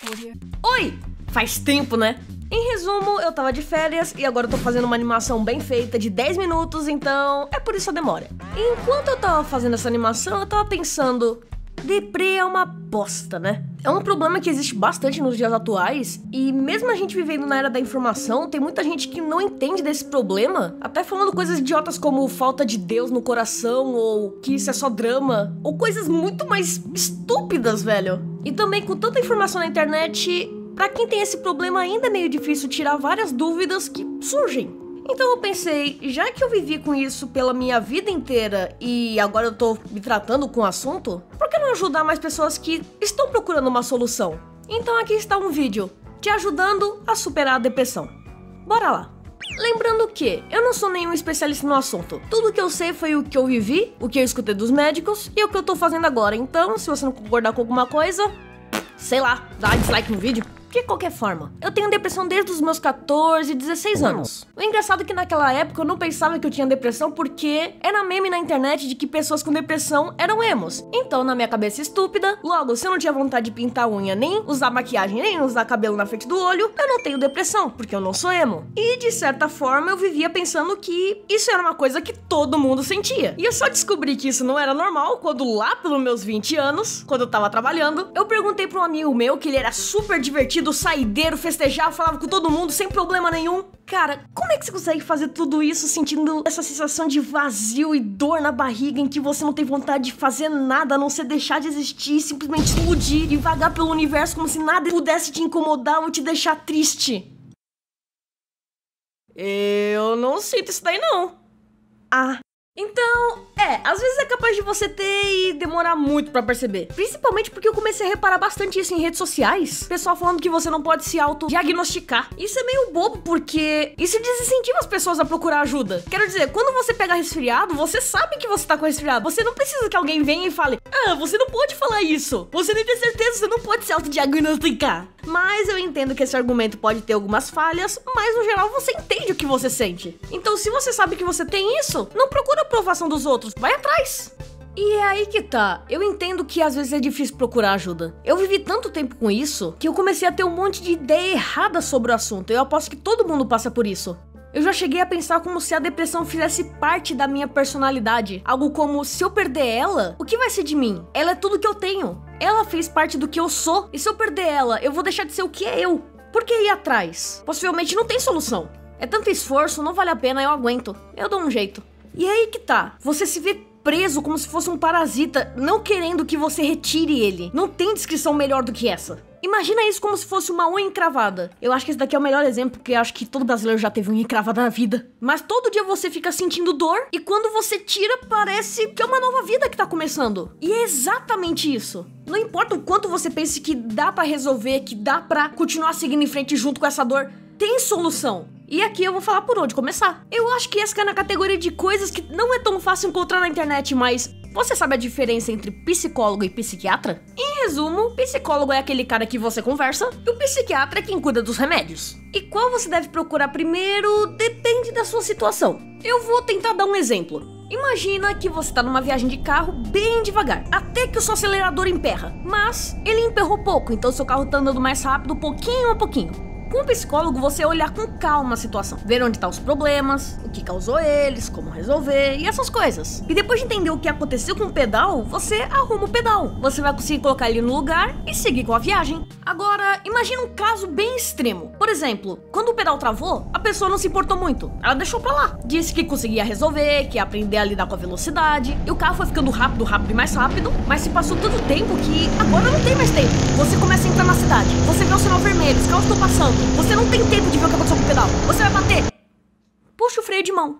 Oi! Faz tempo, né? Em resumo, eu tava de férias e agora eu tô fazendo uma animação bem feita de 10 minutos, então é por isso a demora. E enquanto eu tava fazendo essa animação, eu tava pensando... Deprê é uma bosta, né? É um problema que existe bastante nos dias atuais e mesmo a gente vivendo na era da informação, tem muita gente que não entende desse problema, até falando coisas idiotas como falta de Deus no coração ou que isso é só drama, ou coisas muito mais estúpidas, velho. E também com tanta informação na internet, pra quem tem esse problema ainda é meio difícil tirar várias dúvidas que surgem. Então eu pensei, já que eu vivi com isso pela minha vida inteira e agora eu tô me tratando com o assunto, por que não ajudar mais pessoas que estão procurando uma solução? Então aqui está um vídeo te ajudando a superar a depressão. Bora lá! Lembrando que eu não sou nenhum especialista no assunto. Tudo que eu sei foi o que eu vivi, o que eu escutei dos médicos e o que eu tô fazendo agora. Então, se você não concordar com alguma coisa, sei lá, dá dislike no vídeo. De qualquer forma, eu tenho depressão desde os meus 14, 16 anos. O engraçado é que naquela época eu não pensava que eu tinha depressão porque era meme na internet de que pessoas com depressão eram emos. Então, na minha cabeça estúpida, logo, se eu não tinha vontade de pintar unha, nem usar maquiagem, nem usar cabelo na frente do olho, eu não tenho depressão, porque eu não sou emo. E, de certa forma, eu vivia pensando que isso era uma coisa que todo mundo sentia. E eu só descobri que isso não era normal quando lá pelos meus 20 anos, quando eu tava trabalhando, eu perguntei pra um amigo meu que ele era super divertido, saideiro, festejar, falava com todo mundo sem problema nenhum. Cara, como é que você consegue fazer tudo isso sentindo essa sensação de vazio e dor na barriga em que você não tem vontade de fazer nada a não ser deixar de existir, simplesmente explodir e vagar pelo universo como se nada pudesse te incomodar ou te deixar triste? Eu não sinto isso daí não. Então, às vezes é capaz de você ter e demorar muito pra perceber. Principalmente porque eu comecei a reparar bastante isso em redes sociais. Pessoal falando que você não pode se autodiagnosticar. Isso é meio bobo porque isso desincentiva as pessoas a procurar ajuda. Quero dizer, quando você pega resfriado, você sabe que você tá com resfriado. Você não precisa que alguém venha e fale: você não pode falar isso. Você nem tem certeza, você não pode se autodiagnosticar. Mas eu entendo que esse argumento pode ter algumas falhas, mas no geral você entende o que você sente. Então se você sabe que você tem isso, não procura a aprovação dos outros, vai atrás. E é aí que tá, eu entendo que às vezes é difícil procurar ajuda. Eu vivi tanto tempo com isso, que eu comecei a ter um monte de ideia errada sobre o assunto. Eu aposto que todo mundo passa por isso. Eu já cheguei a pensar como se a depressão fizesse parte da minha personalidade. Algo como, se eu perder ela, o que vai ser de mim? Ela é tudo que eu tenho. Ela fez parte do que eu sou. E se eu perder ela, eu vou deixar de ser o que é eu. Por que ir atrás? Possivelmente não tem solução. É tanto esforço, não vale a pena, eu aguento. Eu dou um jeito. E é aí que tá. Você se vê preso como se fosse um parasita, não querendo que você retire ele. Não tem descrição melhor do que essa. Imagina isso como se fosse uma unha encravada. Eu acho que esse daqui é o melhor exemplo, porque eu acho que todo brasileiro já teve unha encravada na vida. Mas todo dia você fica sentindo dor, e quando você tira, parece que é uma nova vida que tá começando. E é exatamente isso. Não importa o quanto você pense que dá pra resolver, que dá pra continuar seguindo em frente junto com essa dor, tem solução. E aqui eu vou falar por onde começar. Eu acho que essa cai na categoria de coisas que não é tão fácil encontrar na internet, mas... Você sabe a diferença entre psicólogo e psiquiatra? Em resumo, psicólogo é aquele cara que você conversa, e o psiquiatra é quem cuida dos remédios. E qual você deve procurar primeiro depende da sua situação. Eu vou tentar dar um exemplo. Imagina que você tá numa viagem de carro bem devagar, até que o seu acelerador emperra. Mas ele emperrou pouco, então seu carro tá andando mais rápido pouquinho a pouquinho. Com o psicólogo, você olhar com calma a situação, ver onde estão os problemas, o que causou eles, como resolver e essas coisas. E depois de entender o que aconteceu com o pedal, você arruma o pedal. Você vai conseguir colocar ele no lugar e seguir com a viagem. Agora, imagina um caso bem extremo. Por exemplo, quando o pedal travou, a pessoa não se importou muito. Ela deixou pra lá. Disse que conseguia resolver, que ia aprender a lidar com a velocidade. E o carro foi ficando rápido e mais rápido. Mas se passou tanto tempo que agora não tem mais tempo. Você começa a entrar na cidade. Você vê o sinal vermelho, os carros estão passando. Você não tem tempo de ver o que aconteceu com o pedal. Você vai bater. Puxa o freio de mão.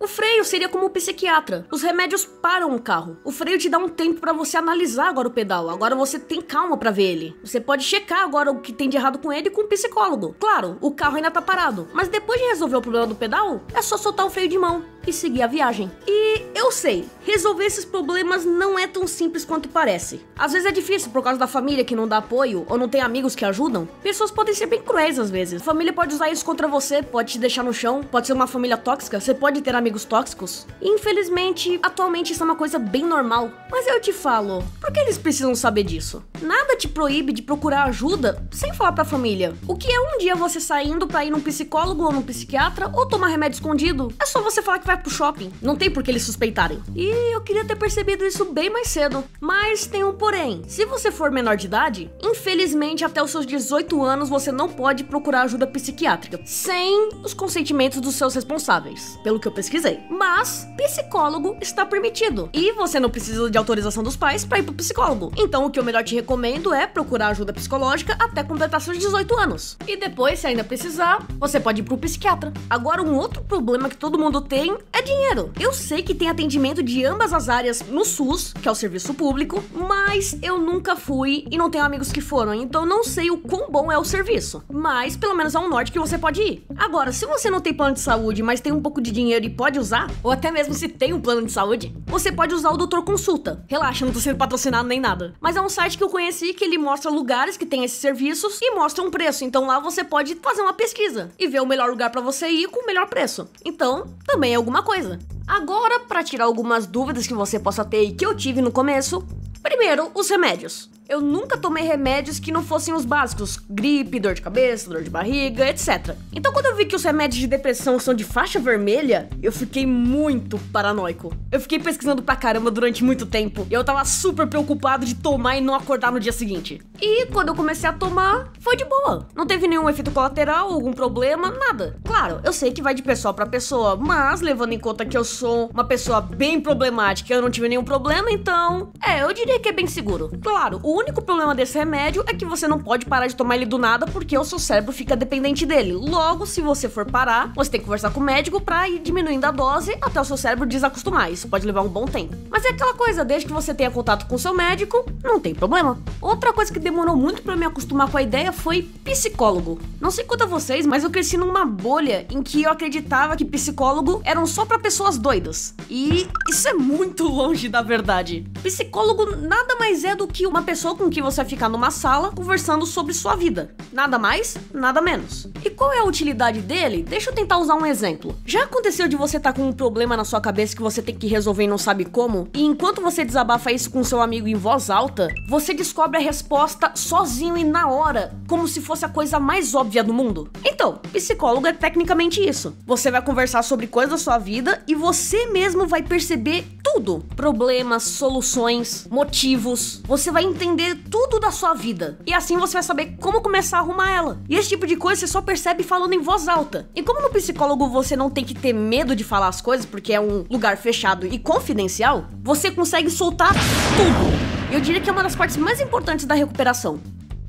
O freio seria como o psiquiatra. Os remédios param o carro. O freio te dá um tempo pra você analisar agora o pedal. Agora você tem calma pra ver ele. Você pode checar agora o que tem de errado com ele com o psicólogo. Claro, o carro ainda tá parado. Mas depois de resolver o problema do pedal, é só soltar o freio de mão e seguir a viagem. E eu sei, resolver esses problemas não é tão simples quanto parece. Às vezes é difícil por causa da família que não dá apoio ou não tem amigos que ajudam. Pessoas podem ser bem cruéis às vezes. A família pode usar isso contra você, pode te deixar no chão, pode ser uma família tóxica, você pode ter amigos amigos tóxicos. E infelizmente, atualmente isso é uma coisa bem normal. Mas eu te falo, por que eles precisam saber disso? Nada te proíbe de procurar ajuda sem falar pra família. O que é um dia você saindo pra ir num psicólogo ou num psiquiatra ou tomar remédio escondido? É só você falar que vai pro shopping. Não tem por que eles suspeitarem. E eu queria ter percebido isso bem mais cedo. Mas tem um porém. Se você for menor de idade, infelizmente até os seus 18 anos você não pode procurar ajuda psiquiátrica sem os consentimentos dos seus responsáveis, pelo que eu pesquisei. Mas psicólogo está permitido e você não precisa de autorização dos pais para ir pro psicólogo. Então o que eu melhor te recomendo é procurar ajuda psicológica até completar seus 18 anos. E depois, se ainda precisar, você pode ir pro psiquiatra. Agora, um outro problema que todo mundo tem é dinheiro. Eu sei que tem atendimento de ambas as áreas no SUS, que é o serviço público, mas eu nunca fui e não tenho amigos que foram, então não sei o quão bom é o serviço. Mas pelo menos é um norte que você pode ir. Agora, se você não tem plano de saúde, mas tem um pouco de dinheiro e pode usar, ou até mesmo se tem um plano de saúde, você pode usar o Doutor Consulta. Relaxa, não tô sendo patrocinado nem nada. Mas é um site que eu conheci que ele mostra lugares que tem esses serviços e mostra um preço. Então lá você pode fazer uma pesquisa e ver o melhor lugar pra você ir com o melhor preço. Então, também é alguma coisa. Agora, pra tirar algumas dúvidas que você possa ter e que eu tive no começo, primeiro, os remédios. Eu nunca tomei remédios que não fossem os básicos, gripe, dor de cabeça, dor de barriga, etc. Então quando eu vi que os remédios de depressão são de faixa vermelha, eu fiquei muito paranoico. Eu fiquei pesquisando pra caramba durante muito tempo. E eu tava super preocupado de tomar e não acordar no dia seguinte. E quando eu comecei a tomar, foi de boa. Não teve nenhum efeito colateral, algum problema, nada. Claro, eu sei que vai de pessoa pra pessoa, mas levando em conta que eu sou uma pessoa bem problemática e eu não tive nenhum problema, então... eu diria que é bem seguro. Claro, o único problema desse remédio é que você não pode parar de tomar ele do nada porque o seu cérebro fica dependente dele. Logo, se você for parar, você tem que conversar com o médico pra ir diminuindo a dose até o seu cérebro desacostumar. Isso pode levar um bom tempo. Mas é aquela coisa, desde que você tenha contato com o seu médico, não tem problema. Outra coisa que demorou muito pra me acostumar com a ideia foi psicólogo. Não sei quanto a vocês, mas eu cresci numa bolha em que eu acreditava que psicólogo eram só pra pessoas doidas. E isso é muito longe da verdade. Psicólogo nada mais é do que uma pessoa com quem você vai ficar numa sala conversando sobre sua vida. Nada mais, nada menos. E qual é a utilidade dele? Deixa eu tentar usar um exemplo. Já aconteceu de você estar com um problema na sua cabeça que você tem que resolver e não sabe como? E enquanto você desabafa isso com seu amigo em voz alta, você descobre a resposta sozinho e na hora, como se fosse a coisa mais óbvia do mundo? Então, psicólogo é tecnicamente isso. Você vai conversar sobre coisas da sua vida e você mesmo vai perceber tudo. Problemas, soluções, motivos. Você vai entender tudo da sua vida. E assim você vai saber como começar a arrumar ela. E esse tipo de coisa você só percebe falando em voz alta. E como no psicólogo você não tem que ter medo de falar as coisas, porque é um lugar fechado e confidencial, você consegue soltar tudo. Eu diria que é uma das partes mais importantes da recuperação.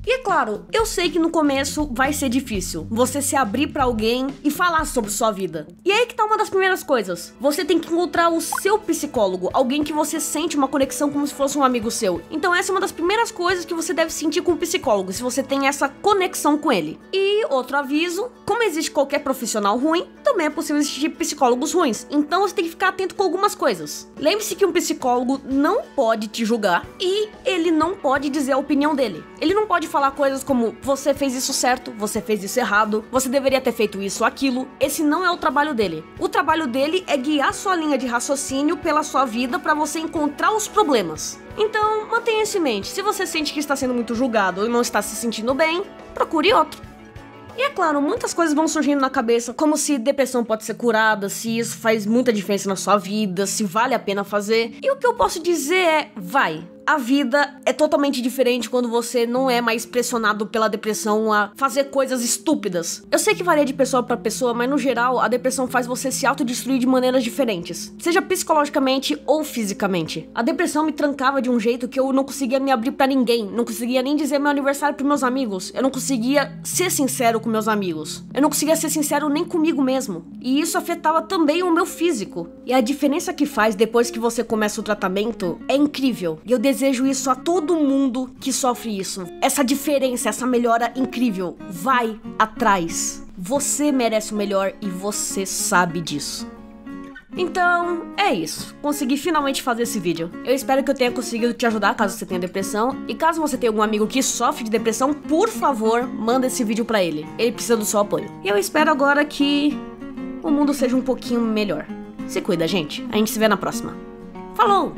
E é claro, eu sei que no começo vai ser difícil você se abrir pra alguém e falar sobre sua vida. E aí que tá uma das primeiras coisas. Você tem que encontrar o seu psicólogo, alguém que você sente uma conexão como se fosse um amigo seu. Então essa é uma das primeiras coisas que você deve sentir com o psicólogo, se você tem essa conexão com ele. E outro aviso, como existe qualquer profissional ruim, também é possível existir psicólogos ruins. Então você tem que ficar atento com algumas coisas. Lembre-se que um psicólogo não pode te julgar e ele não pode dizer a opinião dele. Ele não pode falar coisas como você fez isso certo, você fez isso errado, você deveria ter feito isso ou aquilo. Esse não é o trabalho dele. O trabalho dele é guiar sua linha de raciocínio pela sua vida para você encontrar os problemas. Então, mantenha isso em mente. Se você sente que está sendo muito julgado ou não está se sentindo bem, procure outro. E é claro, muitas coisas vão surgindo na cabeça, como se depressão pode ser curada, se isso faz muita diferença na sua vida, se vale a pena fazer. E o que eu posso dizer é, vai. A vida é totalmente diferente quando você não é mais pressionado pela depressão a fazer coisas estúpidas. Eu sei que varia de pessoa pra pessoa, mas no geral, a depressão faz você se autodestruir de maneiras diferentes, seja psicologicamente ou fisicamente. A depressão me trancava de um jeito que eu não conseguia me abrir pra ninguém, não conseguia nem dizer meu aniversário pros meus amigos, eu não conseguia ser sincero com meus amigos, eu não conseguia ser sincero nem comigo mesmo. E isso afetava também o meu físico. E a diferença que faz depois que você começa o tratamento é incrível. E eu desejo isso a todo mundo que sofre isso. Essa diferença, essa melhora incrível. Vai atrás. Você merece o melhor e você sabe disso. Então, é isso. Consegui finalmente fazer esse vídeo. Eu espero que eu tenha conseguido te ajudar caso você tenha depressão. E caso você tenha algum amigo que sofre de depressão, por favor, manda esse vídeo pra ele. Ele precisa do seu apoio. E eu espero agora que o mundo seja um pouquinho melhor. Se cuida, gente. A gente se vê na próxima. Falou!